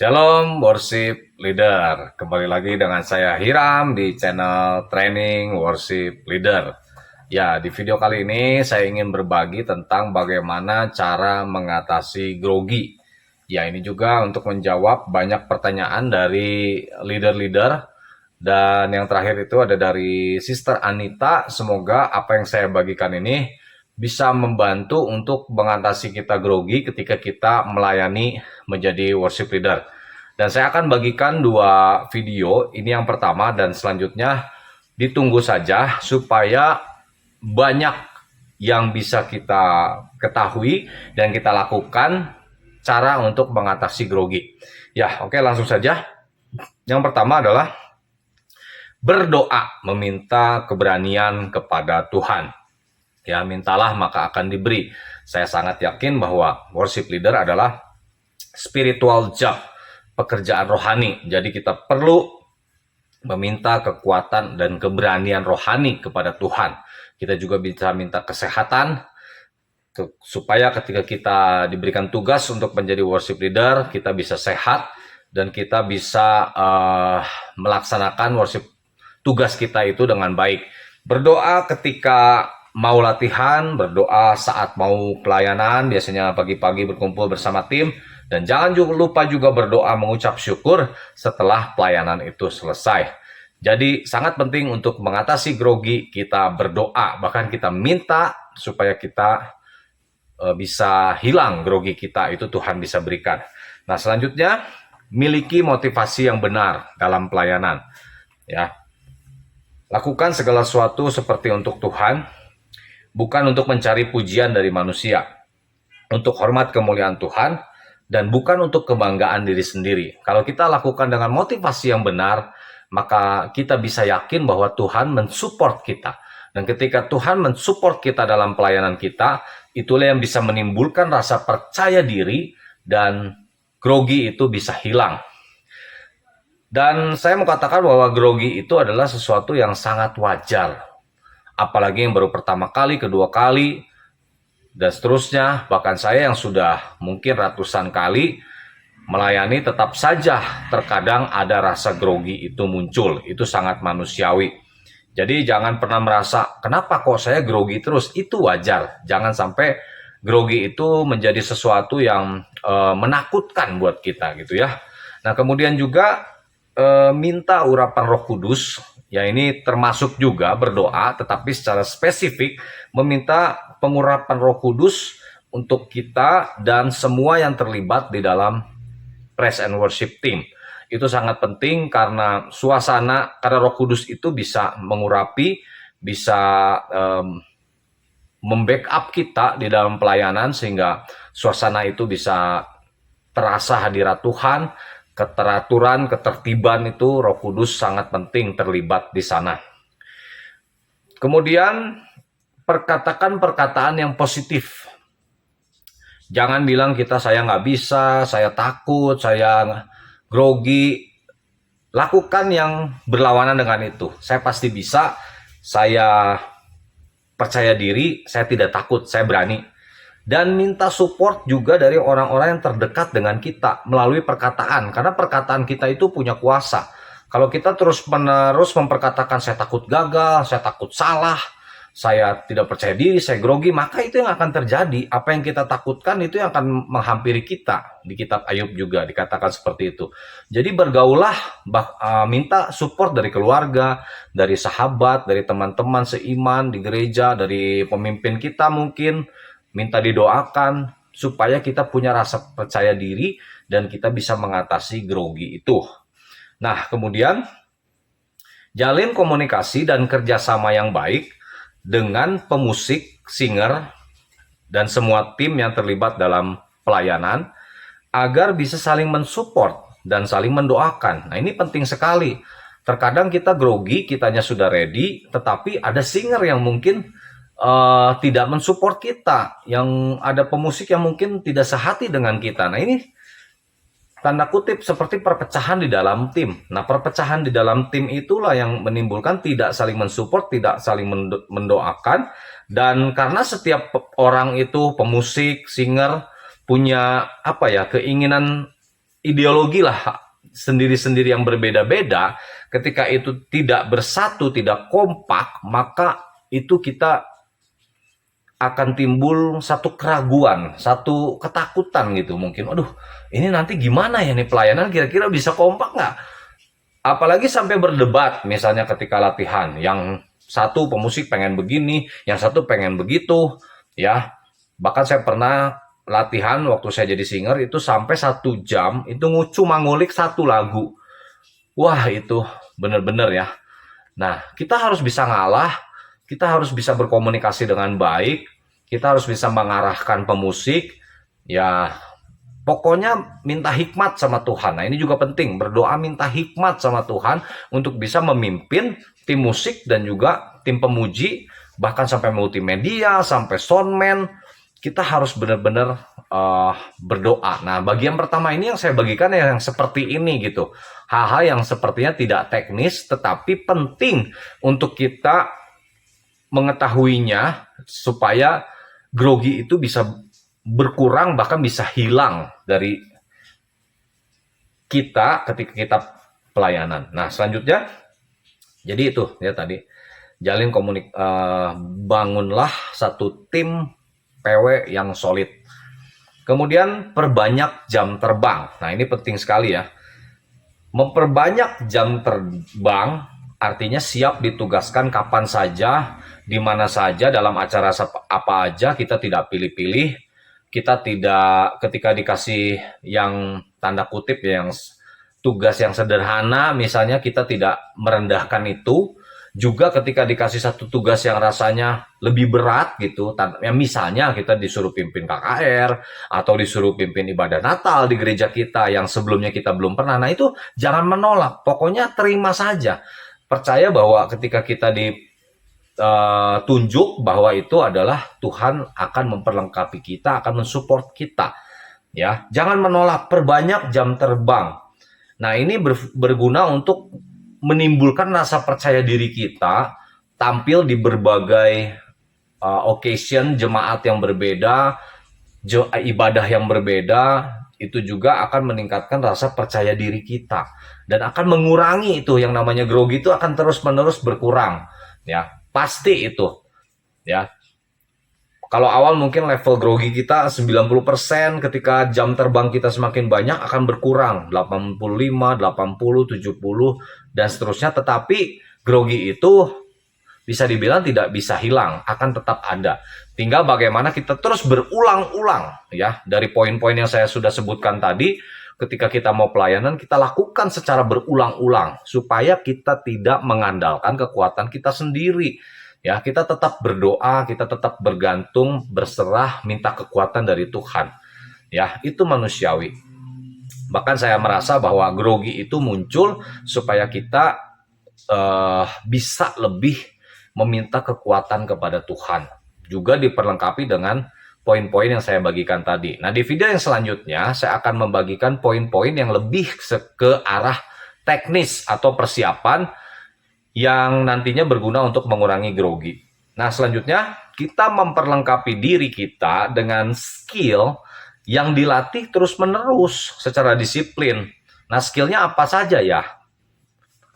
Shalom Worship Leader, kembali lagi dengan saya Hiram di channel Training Worship Leader. Ya, di video kali ini saya ingin berbagi tentang bagaimana cara mengatasi grogi. Ya, ini juga untuk menjawab banyak pertanyaan dari leader-leader. Dan yang terakhir itu ada dari Sister Anita. Semoga apa yang saya bagikan ini bisa membantu untuk mengatasi kita grogi ketika kita melayani menjadi worship leader. Dan saya akan bagikan dua video, ini yang pertama dan selanjutnya ditunggu saja supaya banyak yang bisa kita ketahui dan kita lakukan cara untuk mengatasi grogi. Ya, oke, langsung saja. Yang pertama adalah berdoa, meminta keberanian kepada Tuhan. Ya, mintalah maka akan diberi. Saya sangat yakin bahwa worship leader adalah spiritual job, pekerjaan rohani. Jadi kita perlu meminta kekuatan dan keberanian rohani kepada Tuhan. Kita juga bisa minta kesehatan, supaya ketika kita diberikan tugas untuk menjadi worship leader, kita bisa sehat dan kita bisa melaksanakan worship tugas kita itu dengan baik. Berdoa ketika mau latihan, berdoa saat mau pelayanan, biasanya pagi-pagi berkumpul bersama tim, dan jangan lupa juga berdoa mengucap syukur setelah pelayanan itu selesai. Jadi sangat penting untuk mengatasi grogi, kita berdoa, bahkan kita minta supaya kita bisa hilang grogi kita, itu Tuhan bisa berikan. Nah, selanjutnya miliki motivasi yang benar dalam pelayanan. Ya, lakukan segala sesuatu seperti untuk Tuhan, bukan untuk mencari pujian dari manusia, untuk hormat kemuliaan Tuhan, dan bukan untuk kebanggaan diri sendiri. Kalau kita lakukan dengan motivasi yang benar, maka kita bisa yakin bahwa Tuhan mensupport kita. Dan ketika Tuhan mensupport kita dalam pelayanan kita, itulah yang bisa menimbulkan rasa percaya diri dan grogi itu bisa hilang. Dan saya mau katakan bahwa grogi itu adalah sesuatu yang sangat wajar. Apalagi yang baru pertama kali, kedua kali, dan seterusnya. Bahkan saya yang sudah mungkin ratusan kali melayani, tetap saja terkadang ada rasa grogi itu muncul. Itu sangat manusiawi. Jadi jangan pernah merasa, kenapa kok saya grogi terus? Itu wajar. Jangan sampai grogi itu menjadi sesuatu yang menakutkan buat kita gitu ya. Nah, kemudian juga minta urapan Roh Kudus. Ya, ini termasuk juga berdoa, tetapi secara spesifik meminta pengurapan Roh Kudus untuk kita dan semua yang terlibat di dalam praise and worship team. Itu sangat penting karena karena Roh Kudus itu bisa mengurapi, bisa membackup kita di dalam pelayanan sehingga suasana itu bisa terasa hadirat Tuhan, keteraturan, ketertiban itu Roh Kudus sangat penting terlibat di sana. Kemudian perkatakan perkataan yang positif. Jangan bilang saya nggak bisa, saya takut, saya grogi. Lakukan yang berlawanan dengan itu. Saya pasti bisa, saya percaya diri, saya tidak takut, saya berani. Dan minta support juga dari orang-orang yang terdekat dengan kita melalui perkataan. Karena perkataan kita itu punya kuasa. Kalau kita terus-menerus memperkatakan saya takut gagal, saya takut salah, saya tidak percaya diri, saya grogi, maka itu yang akan terjadi. Apa yang kita takutkan itu yang akan menghampiri kita. Di kitab Ayub juga dikatakan seperti itu. Jadi bergaulah, minta support dari keluarga, dari sahabat, dari teman-teman seiman di gereja, dari pemimpin kita mungkin. Minta didoakan supaya kita punya rasa percaya diri dan kita bisa mengatasi grogi itu. Nah, kemudian jalin komunikasi dan kerjasama yang baik dengan pemusik, singer, dan semua tim yang terlibat dalam pelayanan agar bisa saling mensupport dan saling mendoakan. Nah, ini penting sekali. Terkadang kita grogi, kitanya sudah ready, tetapi ada singer yang mungkin tidak mensupport kita, yang ada pemusik yang mungkin tidak sehati dengan kita. Nah, ini tanda kutip seperti perpecahan di dalam tim. Nah, perpecahan di dalam tim itulah yang menimbulkan tidak saling mensupport, tidak saling mendoakan. Dan karena setiap orang itu, pemusik, singer, punya keinginan ideologi lah sendiri-sendiri yang berbeda-beda, ketika itu tidak bersatu, tidak kompak, maka itu kita akan timbul satu keraguan, satu ketakutan gitu mungkin. Aduh, ini nanti gimana ya nih pelayanan, kira-kira bisa kompak nggak? Apalagi sampai berdebat, misalnya ketika latihan, yang satu pemusik pengen begini, yang satu pengen begitu, ya. Bahkan saya pernah latihan waktu saya jadi singer itu sampai 1 jam, itu cuma ngulik satu lagu. Wah, itu bener-bener ya. Nah, kita harus bisa ngalah, kita harus bisa berkomunikasi dengan baik, kita harus bisa mengarahkan pemusik, ya pokoknya minta hikmat sama Tuhan. Nah, ini juga penting, berdoa minta hikmat sama Tuhan untuk bisa memimpin tim musik dan juga tim pemuji, bahkan sampai multimedia, sampai soundman. Kita harus benar-benar berdoa. Nah, bagian pertama ini yang saya bagikan yang seperti ini gitu. Hal-hal yang sepertinya tidak teknis, tetapi penting untuk kita mengetahuinya supaya grogi itu bisa berkurang, bahkan bisa hilang dari kita ketika kita pelayanan. Nah, selanjutnya, jadi itu ya tadi, bangunlah satu tim PW yang solid. Kemudian perbanyak jam terbang. Nah, ini penting sekali ya. Memperbanyak jam terbang artinya siap ditugaskan kapan saja, di mana saja, dalam acara apa aja, kita tidak pilih-pilih. Kita tidak, ketika dikasih yang tanda kutip yang tugas yang sederhana, misalnya kita tidak merendahkan itu. Juga ketika dikasih satu tugas yang rasanya lebih berat gitu, ya misalnya kita disuruh pimpin KKR atau disuruh pimpin ibadah Natal di gereja kita yang sebelumnya kita belum pernah, nah itu jangan menolak, pokoknya terima saja. Percaya bahwa ketika kita ditunjuk bahwa itu adalah Tuhan akan memperlengkapi kita, akan mensupport kita. Ya, jangan menolak, perbanyak jam terbang. Nah, ini berguna untuk menimbulkan rasa percaya diri kita, tampil di berbagai occasion, jemaat yang berbeda, ibadah yang berbeda, itu juga akan meningkatkan rasa percaya diri kita dan akan mengurangi itu yang namanya grogi, itu akan terus-menerus berkurang, ya pasti itu ya. Kalau awal mungkin level grogi kita 90%, ketika jam terbang kita semakin banyak akan berkurang 85, 80, 70 dan seterusnya, tetapi grogi itu bisa dibilang tidak bisa hilang, akan tetap ada. Tinggal bagaimana kita terus berulang-ulang ya, dari poin-poin yang saya sudah sebutkan tadi, ketika kita mau pelayanan kita lakukan secara berulang-ulang supaya kita tidak mengandalkan kekuatan kita sendiri. Ya, kita tetap berdoa, kita tetap bergantung, berserah, minta kekuatan dari Tuhan. Ya, itu manusiawi. Bahkan saya merasa bahwa grogi itu muncul supaya kita bisa lebih meminta kekuatan kepada Tuhan. Juga diperlengkapi dengan poin-poin yang saya bagikan tadi. Nah, di video yang selanjutnya saya akan membagikan poin-poin yang lebih ke arah teknis atau persiapan yang nantinya berguna untuk mengurangi grogi. Nah, selanjutnya kita memperlengkapi diri kita dengan skill yang dilatih terus-menerus secara disiplin. Nah, skillnya apa saja ya?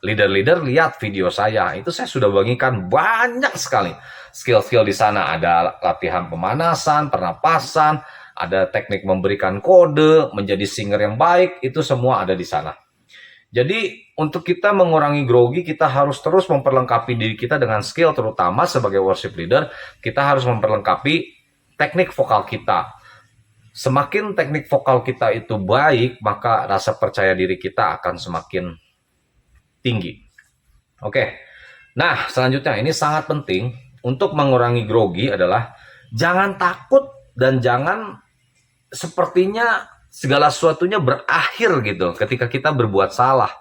Leader-leader lihat video saya, itu saya sudah bagikan banyak sekali skill-skill di sana. Ada latihan pemanasan, pernapasan, ada teknik memberikan kode, menjadi singer yang baik, itu semua ada di sana. Jadi untuk kita mengurangi grogi, kita harus terus memperlengkapi diri kita dengan skill, terutama sebagai worship leader, kita harus memperlengkapi teknik vokal kita. Semakin teknik vokal kita itu baik, maka rasa percaya diri kita akan semakin tinggi. Oke, nah selanjutnya ini sangat penting untuk mengurangi grogi adalah jangan takut dan jangan sepertinya segala sesuatunya berakhir gitu ketika kita berbuat salah.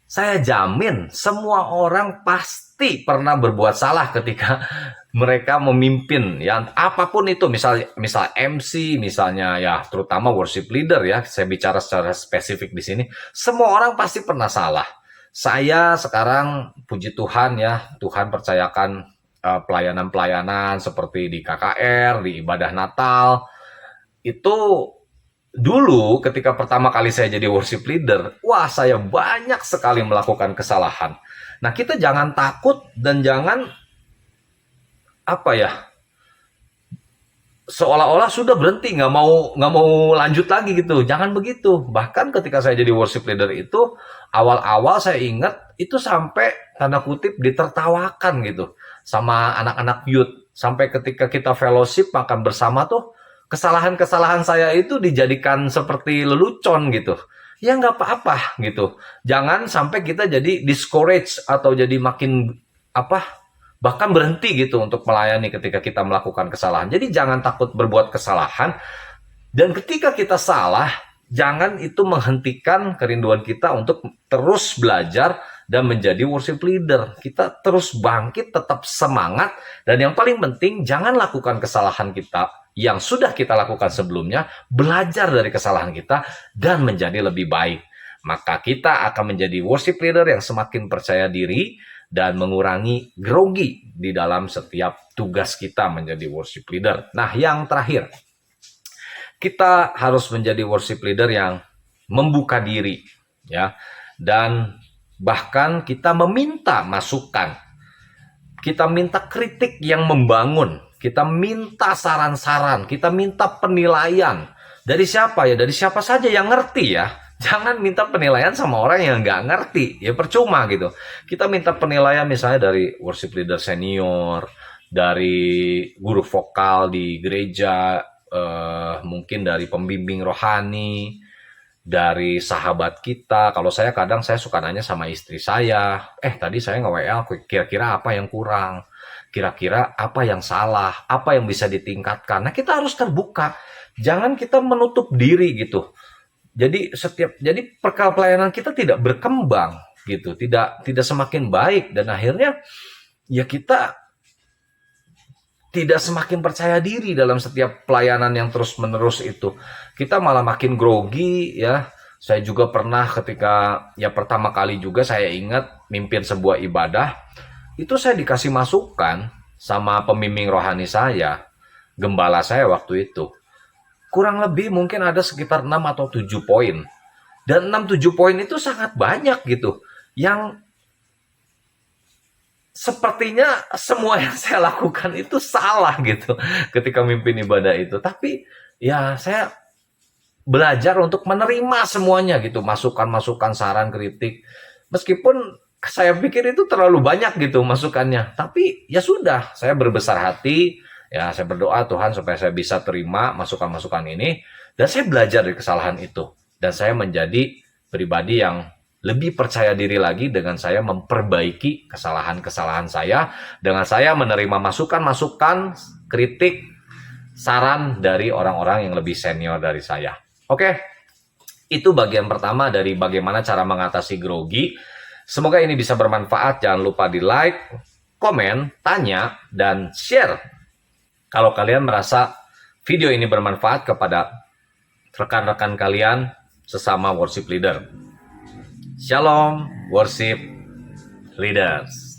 Saya jamin semua orang pasti pernah berbuat salah ketika mereka memimpin ya, apapun itu, misal MC, misalnya ya terutama worship leader ya, saya bicara secara spesifik di sini, semua orang pasti pernah salah. Saya sekarang puji Tuhan ya, Tuhan percayakan pelayanan-pelayanan seperti di KKR, di ibadah Natal, itu dulu ketika pertama kali saya jadi worship leader, wah saya banyak sekali melakukan kesalahan. Nah, kita jangan takut dan jangan apa ya, seolah-olah sudah berhenti, nggak mau lanjut lagi gitu. Jangan begitu. Bahkan ketika saya jadi worship leader itu, awal-awal saya ingat itu sampai tanda kutip ditertawakan gitu sama anak-anak youth. Sampai ketika kita fellowship makan bersama tuh, kesalahan-kesalahan saya itu dijadikan seperti lelucon gitu. Ya nggak apa-apa gitu. Jangan sampai kita jadi discourage atau jadi makin apa, bahkan berhenti gitu untuk melayani ketika kita melakukan kesalahan. Jadi jangan takut berbuat kesalahan, dan ketika kita salah, jangan itu menghentikan kerinduan kita untuk terus belajar dan menjadi worship leader. Kita terus bangkit, tetap semangat, dan yang paling penting jangan lakukan kesalahan kita yang sudah kita lakukan sebelumnya, belajar dari kesalahan kita dan menjadi lebih baik. Maka kita akan menjadi worship leader yang semakin percaya diri dan mengurangi grogi di dalam setiap tugas kita menjadi worship leader. Nah, yang terakhir, kita harus menjadi worship leader yang membuka diri, ya, dan bahkan kita meminta masukan, kita minta kritik yang membangun, kita minta saran-saran, kita minta penilaian. Dari siapa ya? Dari siapa saja yang ngerti ya. Jangan minta penilaian sama orang yang nggak ngerti, ya percuma gitu. Kita minta penilaian misalnya dari worship leader senior, dari guru vokal di gereja, mungkin dari pembimbing rohani, dari sahabat kita. Kalau saya kadang saya suka nanya sama istri saya, tadi saya nge-WA, kira-kira apa yang kurang? Kira-kira apa yang salah? Apa yang bisa ditingkatkan? Nah, kita harus terbuka. Jangan kita menutup diri gitu. Jadi pelayanan kita tidak berkembang gitu, tidak semakin baik, dan akhirnya ya kita tidak semakin percaya diri dalam setiap pelayanan yang terus-menerus itu. Kita malah makin grogi ya. Saya juga pernah ketika ya pertama kali juga saya ingat mimpin sebuah ibadah, itu saya dikasih masukan sama pembimbing rohani saya, gembala saya waktu itu. Kurang lebih mungkin ada sekitar 6 atau 7 poin. Dan 6-7 poin itu sangat banyak gitu. Yang sepertinya semua yang saya lakukan itu salah gitu ketika mimpin ibadah itu. Tapi ya saya belajar untuk menerima semuanya gitu. Masukan-masukan, saran, kritik. Meskipun saya pikir itu terlalu banyak gitu masukannya. Tapi ya sudah, saya berbesar hati. Ya, saya berdoa Tuhan supaya saya bisa terima masukan-masukan ini, dan saya belajar dari kesalahan itu, dan saya menjadi pribadi yang lebih percaya diri lagi dengan saya memperbaiki kesalahan-kesalahan saya, dengan saya menerima masukan-masukan, kritik, saran dari orang-orang yang lebih senior dari saya. Oke, itu bagian pertama dari bagaimana cara mengatasi grogi. Semoga ini bisa bermanfaat. Jangan lupa di like, komen, tanya, dan share kalau kalian merasa video ini bermanfaat kepada rekan-rekan kalian sesama worship leader. Shalom, worship leaders.